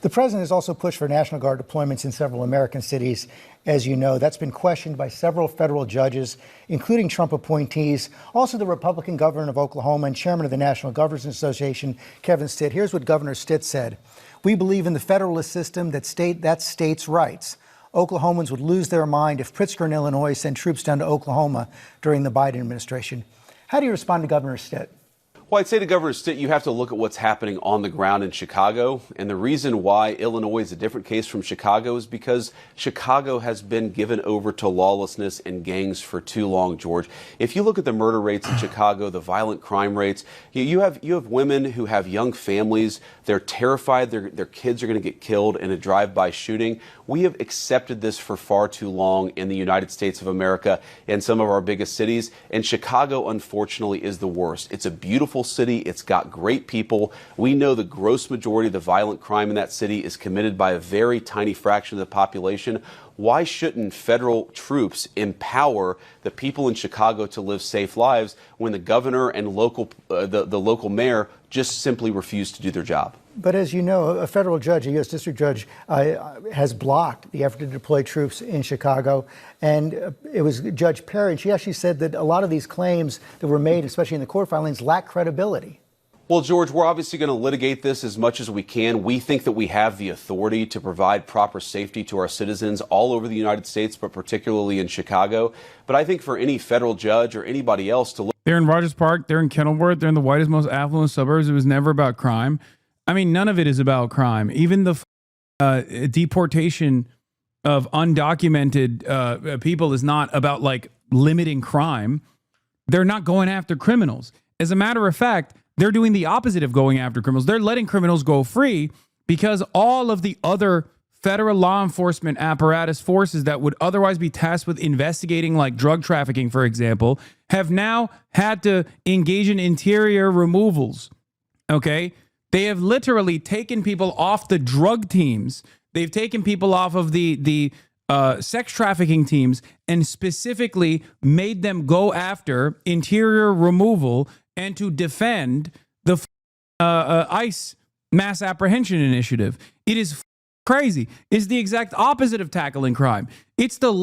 The president has also pushed for National Guard deployments in several American cities. As you know, that's been questioned by several federal judges, including Trump appointees. Also, the Republican governor of Oklahoma and chairman of the National Governors Association, Kevin Stitt. Here's what Governor Stitt said. We believe in the federalist system that states' rights. Oklahomans would lose their mind if Pritzker and Illinois sent troops down to Oklahoma during the Biden administration. How do you respond to Governor Stitt? Well, I'd say to Governor Stitt, you have to look at what's happening on the ground in Chicago. And the reason why Illinois is a different case from Chicago is because Chicago has been given over to lawlessness and gangs for too long, George. If you look at the murder rates in Chicago, the violent crime rates, you have women who have young families. They're terrified their kids are going to get killed in a drive-by shooting. We have accepted this for far too long in the United States of America and some of our biggest cities. And Chicago, unfortunately, is the worst. It's a beautiful city. It's got great people. We know the gross majority of the violent crime in that city is committed by a very tiny fraction of the population. Why shouldn't federal troops empower the people in Chicago to live safe lives when the governor and the local mayor just simply refuse to do their job? But as you know, a federal judge, a U.S. district judge, has blocked the effort to deploy troops in Chicago. And it was Judge Perry, and she actually said that a lot of these claims that were made, especially in the court filings, lack credibility. Well, George, we're obviously going to litigate this as much as we can. We think that we have the authority to provide proper safety to our citizens all over the United States, but particularly in Chicago. But I think for any federal judge or anybody else to look. They're in Rogers Park. They're in Kenilworth. They're in the whitest, most affluent suburbs. It was never about crime. I mean, none of it is about crime. Even the deportation of undocumented people is not about like limiting crime. They're not going after criminals. As a matter of fact, they're doing the opposite of going after criminals. They're letting criminals go free because all of the other federal law enforcement apparatus forces that would otherwise be tasked with investigating like drug trafficking, for example, have now had to engage in interior removals. Okay? They have literally taken people off the drug teams. They've taken people off of the sex trafficking teams and specifically made them go after interior removal and to defend the ICE mass apprehension initiative. It is crazy. It's the exact opposite of tackling crime. It's the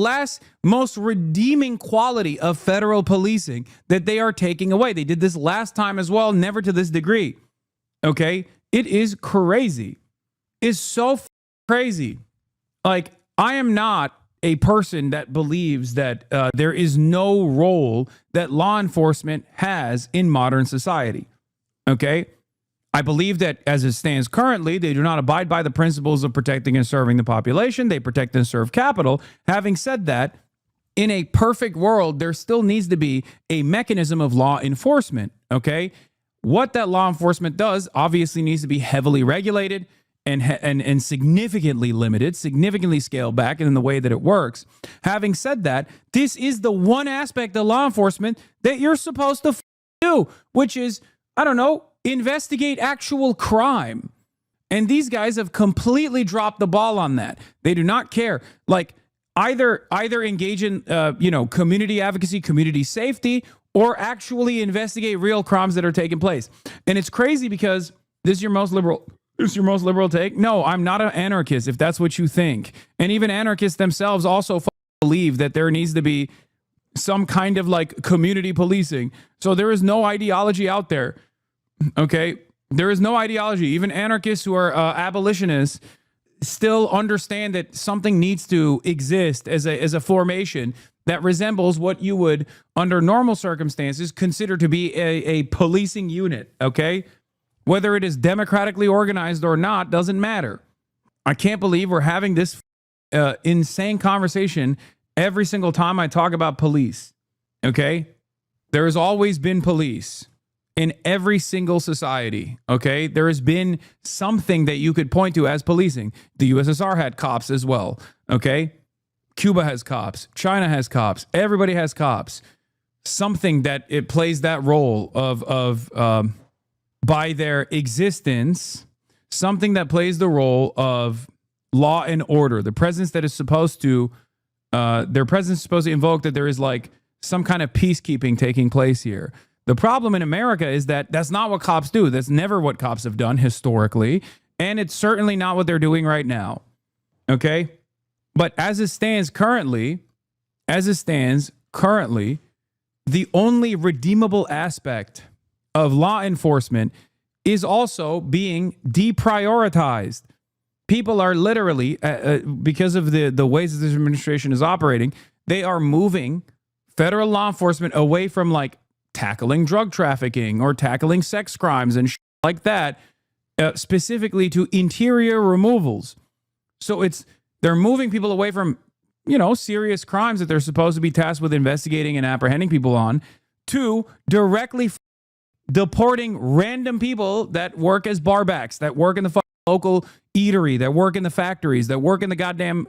most redeeming quality of federal policing that they are taking away. They did this last time as well, never to this degree. Okay? It is crazy. It's so crazy. Like, I am not a person that believes that there is no role that law enforcement has in modern society. Okay? I believe that as it stands currently, they do not abide by the principles of protecting and serving the population. They protect and serve capital. Having said that, in a perfect world, there still needs to be a mechanism of law enforcement. Okay? What that law enforcement does obviously needs to be heavily regulated and significantly limited, significantly scaled back in the way that it works. Having said that, this is the one aspect of law enforcement that you're supposed to do, which is, I don't know, investigate actual crime. And these guys have completely dropped the ball on that. They do not care. Like, either engage in, community advocacy, community safety, or actually investigate real crimes that are taking place. And it's crazy because this is your most liberal take? No, I'm not an anarchist, if that's what you think. And even anarchists themselves also believe that there needs to be some kind of like community policing. So there is no ideology out there. Okay? There is no ideology. Even anarchists who are abolitionists still understand that something needs to exist as a formation that resembles what you would, under normal circumstances, consider to be a policing unit. Okay? Whether it is democratically organized or not doesn't matter. I can't believe we're having this insane conversation every single time I talk about police. Okay? There has always been police in every single society. Okay? There has been something that you could point to as policing. The USSR had cops as well. Okay? Cuba has cops. China has cops. Everybody has cops. Something that it plays that role of by their existence, something that plays the role of law and order. The presence that is supposed to, their presence is supposed to invoke that there is like some kind of peacekeeping taking place here. The problem in America is that that's not what cops do. That's never what cops have done historically. And it's certainly not what they're doing right now. Okay? But as it stands currently, the only redeemable aspect of law enforcement is also being deprioritized. People are literally, because of the ways that this administration is operating, they are moving federal law enforcement away from like tackling drug trafficking or tackling sex crimes and like that, specifically to interior removals. So they're moving people away from, serious crimes that they're supposed to be tasked with investigating and apprehending people on, to directly deporting random people that work as barbacks, that work in the local eatery, that work in the factories, that work in the goddamn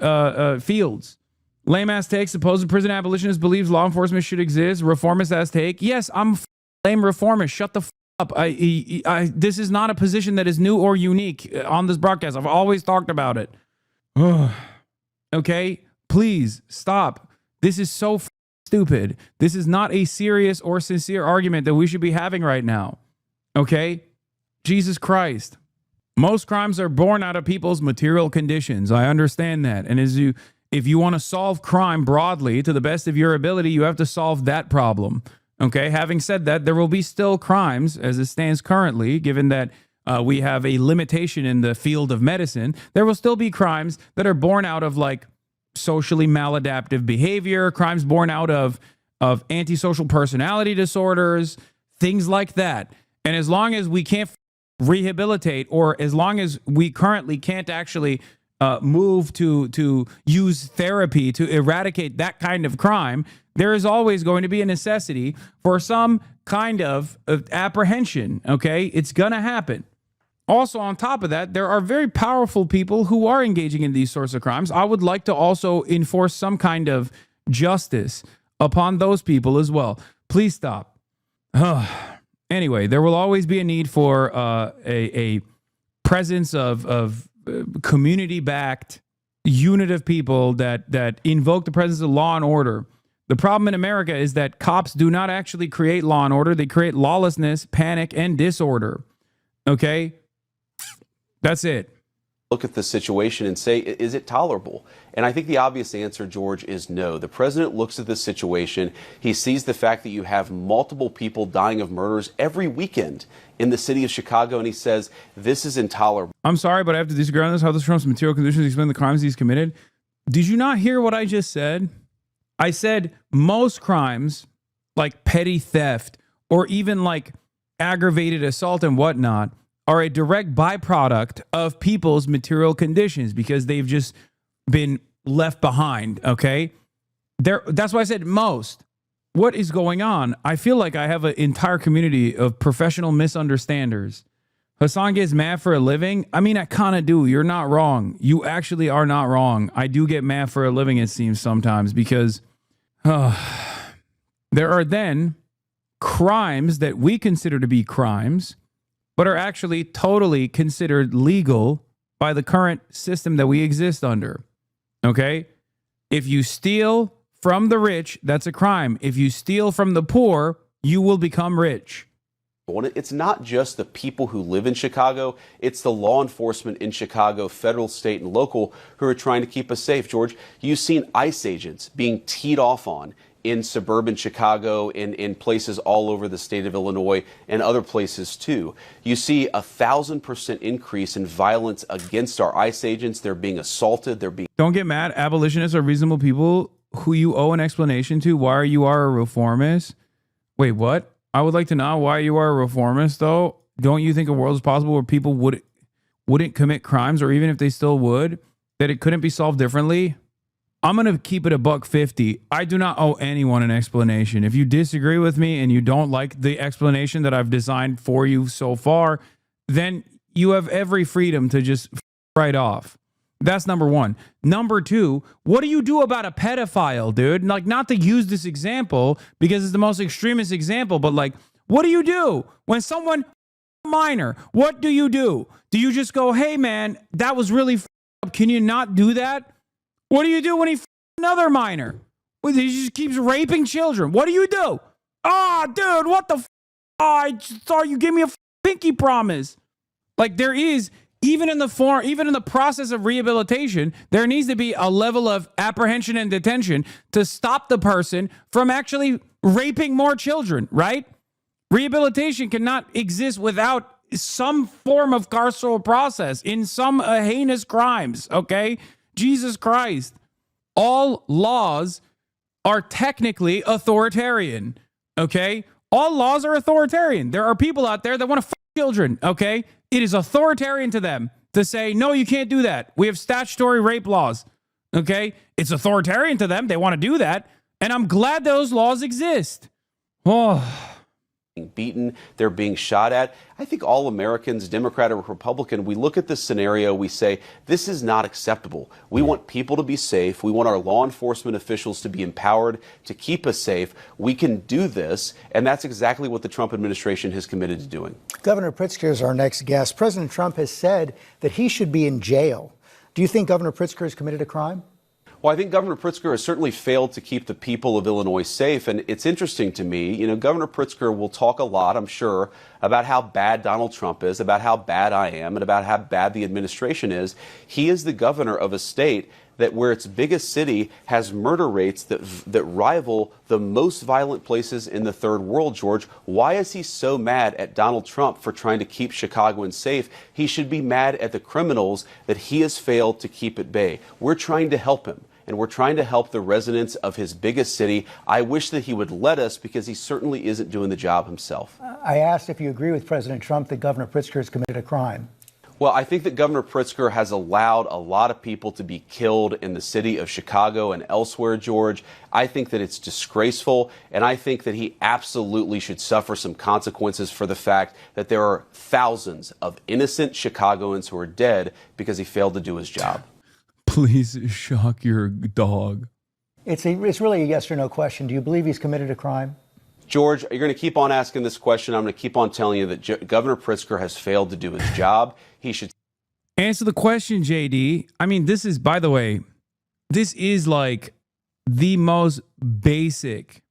fields. Lame ass take. Supposed prison abolitionist believes law enforcement should exist. Reformist ass take. Yes, I'm lame reformist. Shut the up. This is not a position that is new or unique on this broadcast. I've always talked about it. Okay, please stop. This is so stupid. This is not a serious or sincere argument that we should be having right now. Okay? Jesus Christ. Most crimes are born out of people's material conditions. I understand that. And if you want to solve crime broadly to the best of your ability, you have to solve that problem. Okay? Having said that, there will be still crimes as it stands currently, given that we have a limitation in the field of medicine. There will still be crimes that are born out of like socially maladaptive behavior, crimes born out of antisocial personality disorders, things like that. And as long as we can't rehabilitate, or as long as we currently can't actually move to use therapy to eradicate that kind of crime, there is always going to be a necessity for some kind of apprehension. Okay, it's gonna happen. Also, on top of that, there are very powerful people who are engaging in these sorts of crimes. I would like to also enforce some kind of justice upon those people as well. Please stop. Anyway, there will always be a need for a presence of community-backed unit of people that invoke the presence of law and order. The problem in America is that cops do not actually create law and order. They create lawlessness, panic, and disorder. Okay? That's it. Look at the situation and say, is it tolerable? And I think the obvious answer, George, is no. The president looks at this situation. He sees the fact that you have multiple people dying of murders every weekend in the city of Chicago, and he says, this is intolerable. I'm sorry, but I have to disagree on this. How this Trump's material conditions explain the crimes he's committed. Did you not hear what I just said? I said most crimes, like petty theft or even like aggravated assault and whatnot, are a direct byproduct of people's material conditions because they've just been left behind, okay? That's why I said most. What is going on? I feel like I have an entire community of professional misunderstanders. Hasan gets mad for a living? I mean, I kind of do. You're not wrong. You actually are not wrong. I do get mad for a living, it seems sometimes, because there are then crimes that we consider to be crimes but are actually totally considered legal by the current system that we exist under. Okay? If you steal from the rich, that's a crime. If you steal from the poor, you will become rich. It's not just the people who live in Chicago, it's the law enforcement in Chicago, federal, state, and local, who are trying to keep us safe. George, you've seen ICE agents being teed off on in suburban Chicago, in places all over the state of Illinois and other places too. You see 1,000% increase in violence against our ICE agents. They're being assaulted. Don't get mad. Abolitionists are reasonable people who you owe an explanation to why you are a reformist. Wait, what? I would like to know why you are a reformist, though. Don't you think a world is possible where people wouldn't commit crimes, or even if they still would, that it couldn't be solved differently? I'm going to keep it $1.50. I do not owe anyone an explanation. If you disagree with me and you don't like the explanation that I've designed for you so far, then you have every freedom to just right off. That's number one. Number two, what do you do about a pedophile, dude? Like, not to use this example because it's the most extremist example, but like, what do you do when someone minor? What do? Do you just go, hey man, that was really up. Can you not do that? What do you do when he another minor? Well, he just keeps raping children. What do you do? Oh, dude, what the I just thought you gave me a pinky promise. Like, there is even in the process of rehabilitation, there needs to be a level of apprehension and detention to stop the person from actually raping more children, right? Rehabilitation cannot exist without some form of carceral process in some heinous crimes, okay? Jesus Christ. All laws are technically authoritarian, okay? All laws are authoritarian. There are people out there that want to fuck children, okay? It is authoritarian to them to say, no, you can't do that. We have statutory rape laws, okay? It's authoritarian to them. They want to do that. And I'm glad those laws exist. Oh, beaten, they're being shot at. I think all Americans, Democrat or Republican, we look at this scenario, we say, this is not acceptable. We want people to be safe. We want our law enforcement officials to be empowered to keep us safe. We can do this, and that's exactly what the Trump administration has committed to doing. Governor Pritzker is our next guest. President Trump has said that he should be in jail. Do you think Governor Pritzker has committed a crime? Well, I think Governor Pritzker has certainly failed to keep the people of Illinois safe. And it's interesting to me, Governor Pritzker will talk a lot, I'm sure, about how bad Donald Trump is, about how bad I am, and about how bad the administration is. He is the governor of a state that where its biggest city has murder rates that rival the most violent places in the third world, George. Why is he so mad at Donald Trump for trying to keep Chicagoans safe? He should be mad at the criminals that he has failed to keep at bay. We're trying to help him. And we're trying to help the residents of his biggest city. I wish that he would let us, because he certainly isn't doing the job himself. I asked if you agree with President Trump that Governor Pritzker has committed a crime. Well, I think that Governor Pritzker has allowed a lot of people to be killed in the city of Chicago and elsewhere, George. I think that it's disgraceful, and I think that he absolutely should suffer some consequences for the fact that there are thousands of innocent Chicagoans who are dead because he failed to do his job. please shock your dog. It's really a yes or no question. Do you believe he's committed a crime? George, you're going to keep on asking this question. I'm going to keep on telling you that Governor Pritzker has failed to do his job. He should answer the question, JD. I mean, this is, by the way, this is like the most basic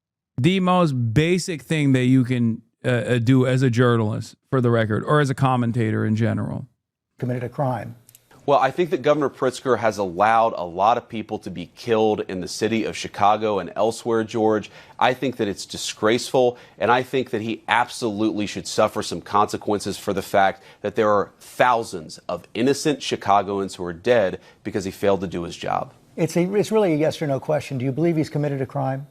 thing that you can do as a journalist, for the record, or as a commentator in general. Committed a crime. Well, I think that Governor Pritzker has allowed a lot of people to be killed in the city of Chicago and elsewhere, George. I think that it's disgraceful, and I think that he absolutely should suffer some consequences for the fact that there are thousands of innocent Chicagoans who are dead because he failed to do his job. It's really a yes or no question. Do you believe he's committed a crime?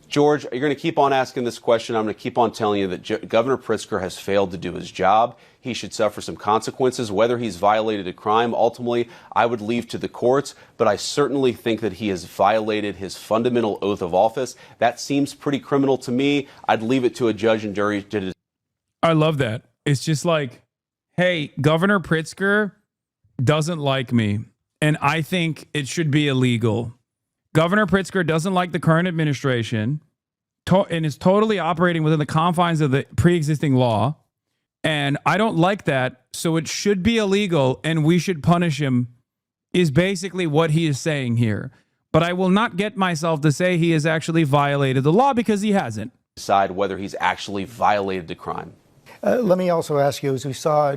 George, you're going to keep on asking this question. I'm going to keep on telling you that Governor Pritzker has failed to do his job. He should suffer some consequences. Whether he's violated a crime, ultimately, I would leave to the courts. But I certainly think that he has violated his fundamental oath of office. That seems pretty criminal to me. I'd leave it to a judge and jury to decide. I love that. It's just like, hey, Governor Pritzker doesn't like me, and I think it should be illegal. Governor Pritzker doesn't like the current administration and is totally operating within the confines of the pre-existing law. And I don't like that, so it should be illegal and we should punish him, is basically what he is saying here. But I will not get myself to say he has actually violated the law, because he hasn't. Decide whether he's actually violated the crime. Let me also ask you, as we saw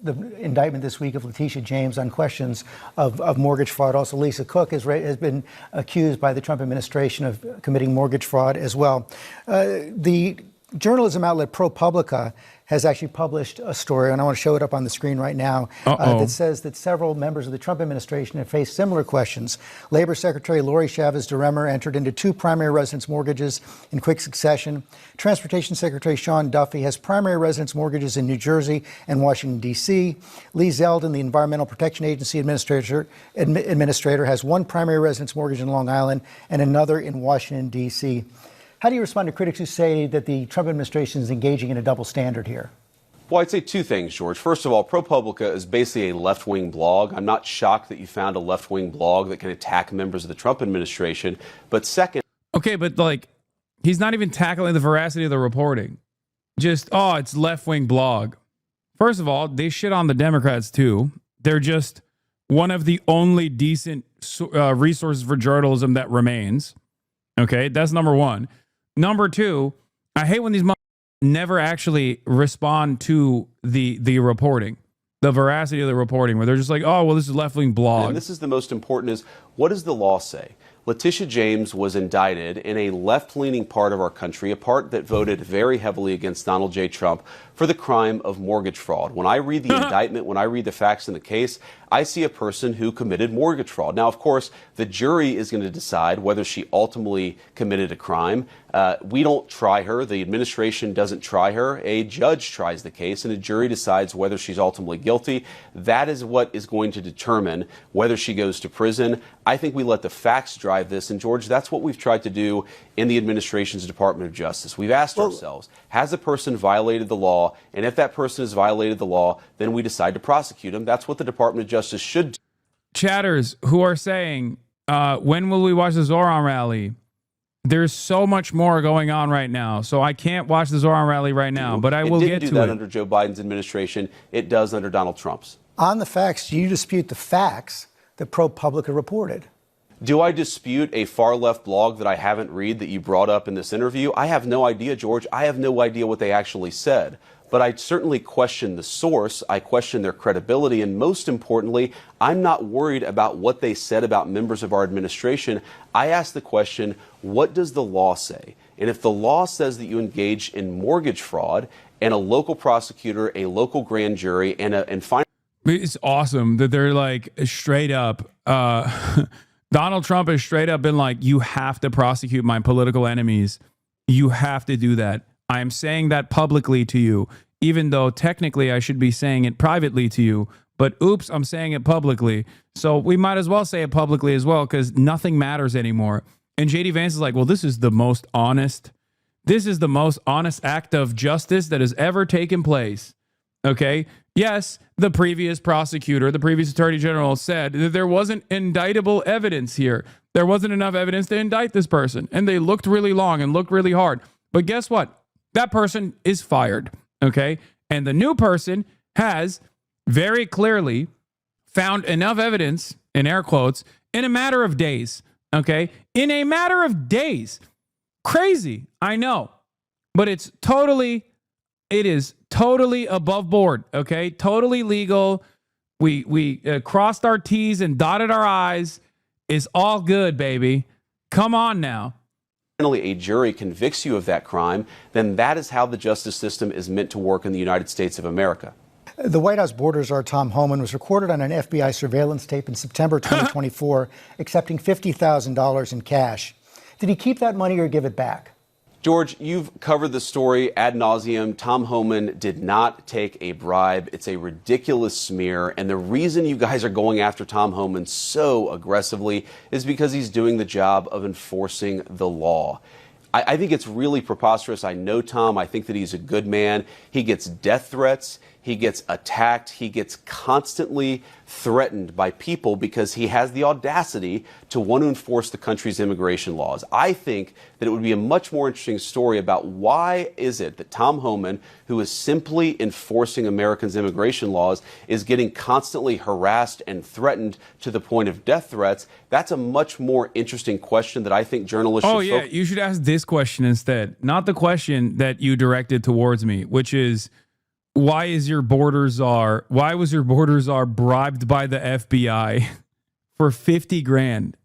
the indictment this week of Letitia James on questions of mortgage fraud. Also, Lisa Cook has been accused by the Trump administration of committing mortgage fraud as well. The journalism outlet ProPublica has actually published a story, and I want to show it up on the screen right now, that says that several members of the Trump administration have faced similar questions. Labor Secretary Lori Chavez DeRemer entered into 2 primary residence mortgages in quick succession. Transportation Secretary Sean Duffy has primary residence mortgages in New Jersey and Washington, D.C. Lee Zeldin, the Environmental Protection Agency administrator, has 1 primary residence mortgage in Long Island and another in Washington, D.C. How do you respond to critics who say that the Trump administration is engaging in a double standard here? Well, I'd say 2 things, George. First of all, ProPublica is basically a left-wing blog. I'm not shocked that you found a left-wing blog that can attack members of the Trump administration. But second... Okay, but like, he's not even tackling the veracity of the reporting. Just, it's left-wing blog. First of all, they shit on the Democrats, too. They're just one of the only decent resources for journalism that remains. Okay, that's number one. Number 2, I hate when these never actually respond to the reporting. the veracity of the reporting, where they're just like, oh, well, this is left-wing blog. And this is the most important is, what does the law say? Letitia James was indicted in a left-leaning part of our country, a part that voted very heavily against Donald J. Trump for the crime of mortgage fraud. When I read the indictment, when I read the facts in the case, I see a person who committed mortgage fraud. Now, of course, the jury is going to decide whether she ultimately committed a crime. We don't try her. The administration doesn't try her. A judge tries the case, and a jury decides whether she's ultimately guilty. That is what is going to determine whether she goes to prison. I think we let the facts drive this. And, George, that's what we've tried to do in the administration's Department of Justice. We've asked ourselves, has a person violated the law? And if that person has violated the law, then we decide to prosecute him. That's what the Department of Justice should do. Chatters who are saying, when will we watch the Zoran rally? There's so much more going on right now, so I can't watch the Zoran rally right now, but I will get to it. It didn't do that under Joe Biden's administration. It does under Donald Trump's. On the facts, do you dispute the facts that ProPublica reported? Do I dispute a far-left blog that I haven't read that you brought up in this interview? I have no idea, George. I have no idea what they actually said. But I certainly question the source. I question their credibility. And most importantly, I'm not worried about what they said about members of our administration. I ask the question, what does the law say? And if the law says that you engage in mortgage fraud and a local prosecutor, a local grand jury, and finally... It's awesome that they're like straight up... Donald Trump has straight up been like, you have to prosecute my political enemies. You have to do that. I am saying that publicly to you, even though technically I should be saying it privately to you. But oops, I'm saying it publicly. So we might as well say it publicly as well, because nothing matters anymore. And JD Vance is like, well, this is the most honest. This is the most honest act of justice that has ever taken place. Okay. Yes, the previous prosecutor, the previous attorney general said that there wasn't indictable evidence here. There wasn't enough evidence to indict this person. And they looked really long and looked really hard. But guess what? That person is fired. Okay. And the new person has very clearly found enough evidence, in air quotes, in a matter of days. Okay. In a matter of days. Crazy. I know. But it is totally above board. Okay. Totally legal. We crossed our T's and dotted our I's. It's all good, baby. Come on now. A jury convicts you of that crime, then that is how the justice system is meant to work in the United States of America. The White House border czar Tom Homan was recorded on an FBI surveillance tape in September 2024, accepting $50,000 in cash. Did he keep that money or give it back? George, you've covered the story ad nauseum. Tom Homan did not take a bribe. It's a ridiculous smear. And the reason you guys are going after Tom Homan so aggressively is because he's doing the job of enforcing the law. I think it's really preposterous. I know Tom. I think that he's a good man. He gets death threats. He gets attacked. He gets constantly threatened by people because he has the audacity to want to enforce the country's immigration laws. I think that it would be a much more interesting story about why is it that Tom Homan, who is simply enforcing Americans' immigration laws, is getting constantly harassed and threatened to the point of death threats. That's a much more interesting question that I think journalists should focus. You should ask this question instead, not the question that you directed towards me, which is, why was your border czar bribed by the FBI for 50 grand?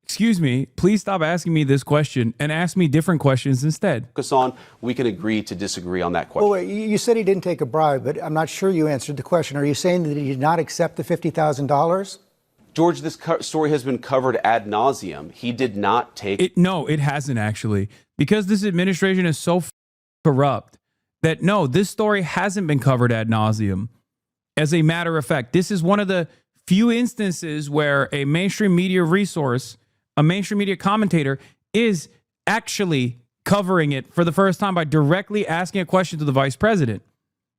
Excuse me, please stop asking me this question and ask me different questions instead. Focus on, we can agree to disagree on that question. Well, wait, you said he didn't take a bribe, but I'm not sure you answered the question. Are you saying that he did not accept the $50,000? George, this story has been covered ad nauseum. He did not take it. No, it hasn't actually, because this administration is so corrupt. That no, this story hasn't been covered ad nauseum. As a matter of fact, this is one of the few instances where a mainstream media resource, a mainstream media commentator, is actually covering it for the first time by directly asking a question to the vice president.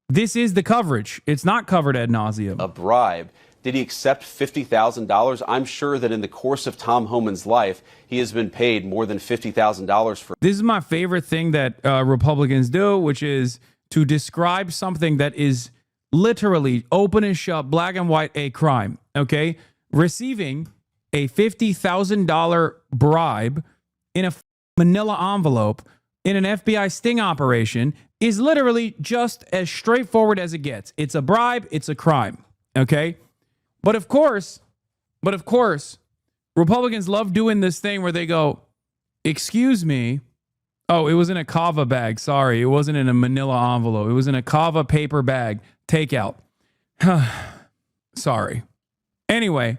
This is the coverage. It's not covered ad nauseum. A bribe. Did he accept $50,000? I'm sure that in the course of Tom Homan's life, he has been paid more than $50,000 for. This is my favorite thing that Republicans do, which is to describe something that is literally open and shut, black and white, a crime. Okay, receiving a $50,000 bribe in a manila envelope in an FBI sting operation is literally just as straightforward as it gets. It's a bribe, it's a crime. Okay? But of course, Republicans love doing this thing where they go, excuse me. Oh, it was in a kava bag. Sorry, it wasn't in a manila envelope. It was in a kava paper bag. Takeout. Sorry. Anyway,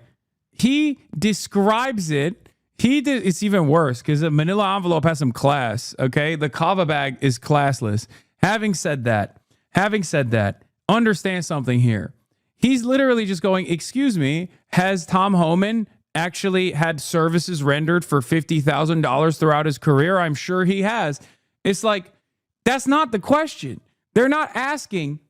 he describes it. It's even worse because the manila envelope has some class. Okay, the kava bag is classless. Having said that, understand something here. He's literally just going, excuse me, has Tom Homan actually had services rendered for $50,000 throughout his career? I'm sure he has. It's like, that's not the question. They're not asking.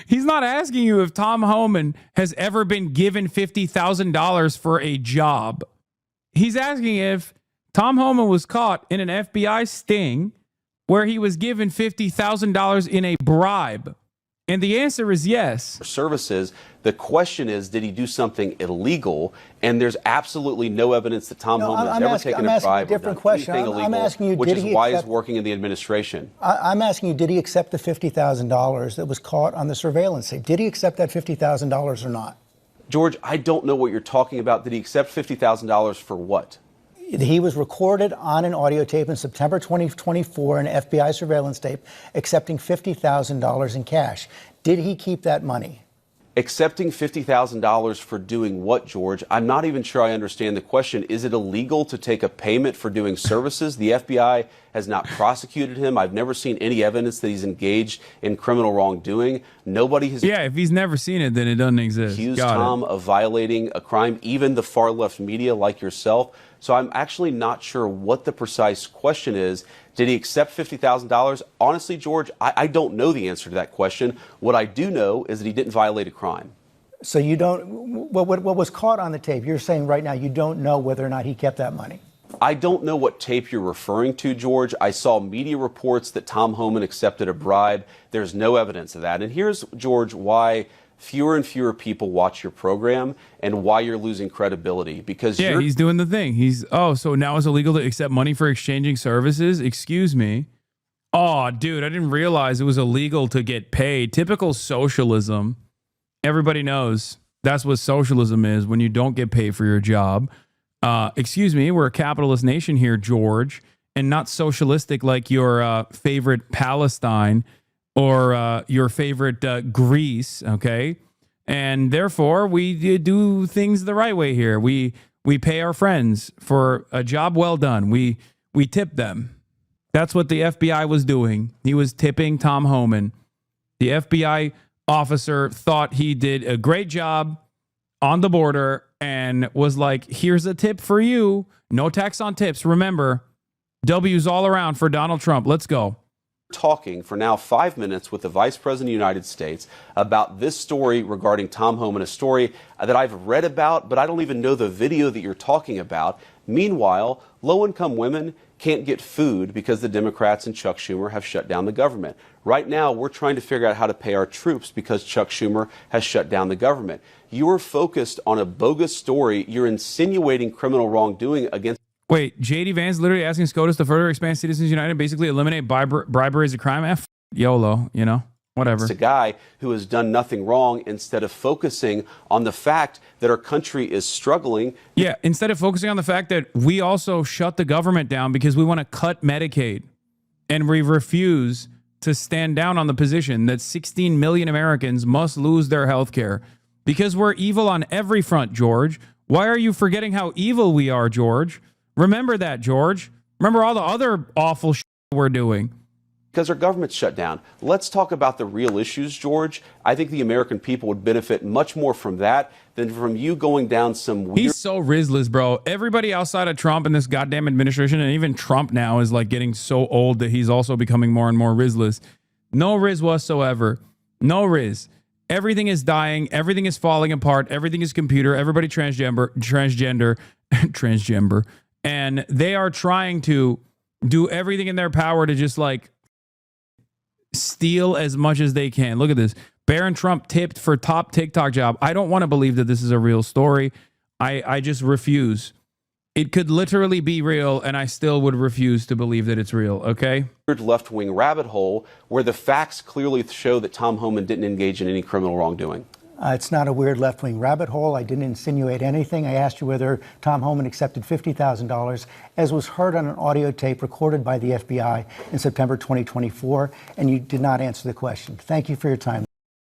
He's not asking you if Tom Homan has ever been given $50,000 for a job. He's asking if Tom Homan was caught in an FBI sting where he was given $50,000 in a bribe. And the answer is yes. Services. The question is, did he do something illegal? And there's absolutely no evidence that Tom Homan has ever taken a bribe or done anything illegal, I'm asking you, which is why he's working in the administration. I'm asking you, did he accept the $50,000 that was caught on the surveillance tape? Did he accept that $50,000 or not? George, I don't know what you're talking about. Did he accept $50,000 for what? He was recorded on an audio tape in September 2024, an FBI surveillance tape, accepting $50,000 in cash. Did he keep that money? Accepting $50,000 for doing what, George? I'm not even sure I understand the question. Is it illegal to take a payment for doing services? The FBI has not prosecuted him. I've never seen any evidence that he's engaged in criminal wrongdoing. Nobody has if he's never seen it, then it doesn't exist. Accused Tom of violating a crime, even the far left media like yourself. So I'm actually not sure what the precise question is. Did he accept $50,000? Honestly, George, I don't know the answer to that question. What I do know is that he didn't violate a crime. So you don't, what was caught on the tape, you're saying right now you don't know whether or not he kept that money? I don't know what tape you're referring to, George. I saw media reports that Tom Homan accepted a bribe. There's no evidence of that. And here's, George, why fewer and fewer people watch your program and why you're losing credibility. Because he's doing the thing. So now it's illegal to accept money for exchanging services? Excuse me. Oh, dude, I didn't realize it was illegal to get paid. Typical socialism. Everybody knows that's what socialism is, when you don't get paid for your job. Excuse me, we're a capitalist nation here, George, and not socialistic like your favorite Palestine or your favorite Greece, okay? And therefore, we do things the right way here. We pay our friends for a job well done. We tip them. That's what the FBI was doing. He was tipping Tom Homan. The FBI officer thought he did a great job on the border and was like, here's a tip for you. No tax on tips. Remember, W's all around for Donald Trump. Let's go. Talking for now 5 minutes with the Vice President of the United States about this story regarding Tom Homan, a story that I've read about, but I don't even know the video that you're talking about. Meanwhile, low-income women can't get food because the Democrats and Chuck Schumer have shut down the government. Right now, we're trying to figure out how to pay our troops because Chuck Schumer has shut down the government. You are focused on a bogus story. You're insinuating criminal wrongdoing against... Wait, JD Vance literally asking SCOTUS to further expand Citizens United, basically eliminate bribery as a crime? YOLO, whatever. It's a guy who has done nothing wrong instead of focusing on the fact that our country is struggling. Yeah, instead of focusing on the fact that we also shut the government down because we want to cut Medicaid, and we refuse to stand down on the position that 16 million Americans must lose their health care because we're evil on every front, George. Why are you forgetting how evil we are, George? Remember that, George. Remember all the other awful shit we're doing. Because our government's shut down. Let's talk about the real issues, George. I think the American people would benefit much more from that than from you going down some weird... He's so rizzless, bro. Everybody outside of Trump and this goddamn administration, and even Trump now, is like getting so old that he's also becoming more and more rizzless. No riz whatsoever. No riz. Everything is dying. Everything is falling apart. Everything is computer. Everybody transgender. And they are trying to do everything in their power to just like steal as much as they can. Look at this. Barron Trump tipped for top TikTok job. I don't want to believe that this is a real story. I just refuse. It could literally be real, and I still would refuse to believe that it's real, okay? Left-wing rabbit hole where the facts clearly show that Tom Homan didn't engage in any criminal wrongdoing. It's not a weird left-wing rabbit hole. I didn't insinuate anything. I asked you whether Tom Homan accepted $50,000, as was heard on an audio tape recorded by the FBI in September 2024, and you did not answer the question. Thank you for your time.